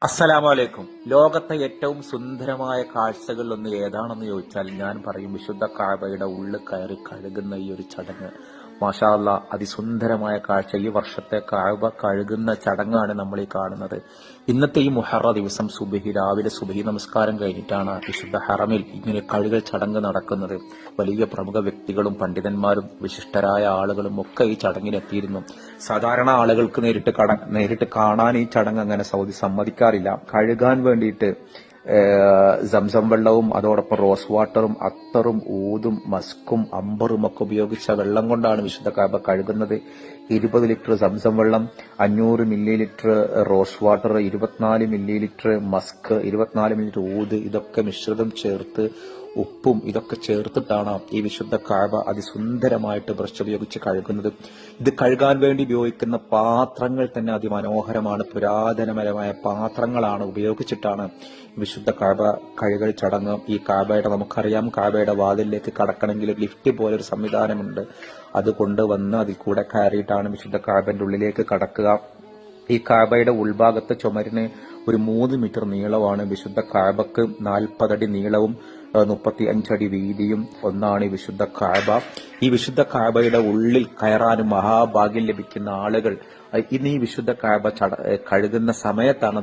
അസ്സലാമലൈക്കും. ലോകത്തെ ഏറ്റവും സുന്ദരമായ കാഴ്ചകളിൽ ഒന്ന് ഏതാണെന്ന് ചോദിച്ചാൽ ഞാൻ പറയും വിശുദ്ധ കഅബയുടെ ഉള്ളിൽ കയറി കഴുകുന്ന ഈ ഒരു ചടങ്ങ്. മാഷാ അല്ലാ, അതിസുന്ദരമായ കാഴ്ച. ഈ വർഷത്തെ കഅബ കഴുകുന്ന ചടങ്ങാണ് നമ്മൾ ഈ കാണുന്നത്. ഇന്നത്തെ ഈ മുഹറ ദിവസം രാവിലെ സുബഹി നമസ്കാരം കഴിഞ്ഞിട്ടാണ് വിശുദ്ധ ഹറമിൽ ഇങ്ങനെ കഴുകൽ ചടങ്ങ് നടക്കുന്നത്. വലിയ പ്രമുഖ വ്യക്തികളും പണ്ഡിതന്മാരും വിശിഷ്ടരായ ആളുകളും ഒക്കെ ഈ ചടങ്ങിനെത്തിയിരുന്നു. സാധാരണ ആളുകൾക്ക് നേരിട്ട് കാണാൻ ഈ ചടങ്ങ് അങ്ങനെ സൗദി സമ്മതിക്കാറില്ല. കഴുകാൻ വേണ്ടിയിട്ട് സംസം വെള്ളവും അതോടൊപ്പം റോസ് വാട്ടറും അത്തറും ഊതും മസ്കും അമ്പറും ഒക്കെ ഉപയോഗിച്ച വെള്ളം കൊണ്ടാണ് വിശുദ്ധ കഅബ കഴുകുന്നത്. 20 ലിറ്റർ സംസം വെള്ളം, 500 millilitre rose water, 24 millilitre musk, 24 millilitre ഊത്, ഇതൊക്കെ മിശ്രിതം ചേർത്ത് ഉപ്പും ഇതൊക്കെ ചേർത്തിട്ടാണ് ഈ വിശുദ്ധ കഅബ അതിസുന്ദരമായിട്ട് ബ്രഷ് ഉപയോഗിച്ച് കഴുകുന്നത്. ഇത് കഴുകാൻ വേണ്ടി ഉപയോഗിക്കുന്ന പാത്രങ്ങൾ തന്നെ അതിമനോഹരമാണ്. പുരാതനപരമായ പാത്രങ്ങളാണ് ഉപയോഗിച്ചിട്ടാണ് വിശുദ്ധ കഅബ കഴുകൽ ചടങ്ങ്. ഈ കഅബയുടെ നമുക്കറിയാം, കഅബയുടെ വാതിലിലേക്ക് കടക്കണമെങ്കിൽ ലിഫ്റ്റ് പോലൊരു സംവിധാനമുണ്ട്. അത് കൊണ്ടുവന്ന് അതിൽ കൂടെ കയറിയിട്ടാണ് വിശുദ്ധ കഅബന്റെ ഉള്ളിലേക്ക് കടക്കുക. ഈ കഅബയുടെ ഉൾഭാഗത്തെ ചുമരിന് ഒരു 3 മീറ്റർ നീളമാണ്. വിശുദ്ധ കഅബക്ക് 40 അടി നീളവും 35 അടി വീതിയും ഒന്നാണ് ഈ വിശുദ്ധ കഅബ. ഈ വിശുദ്ധ കഅബയുടെ ഉള്ളിൽ കയറാനും മഹാഭാഗ്യം ലഭിക്കുന്ന ആളുകൾ ഇന്ന് ഈ വിശുദ്ധ കഅബ കഴുകുന്ന സമയത്താണ്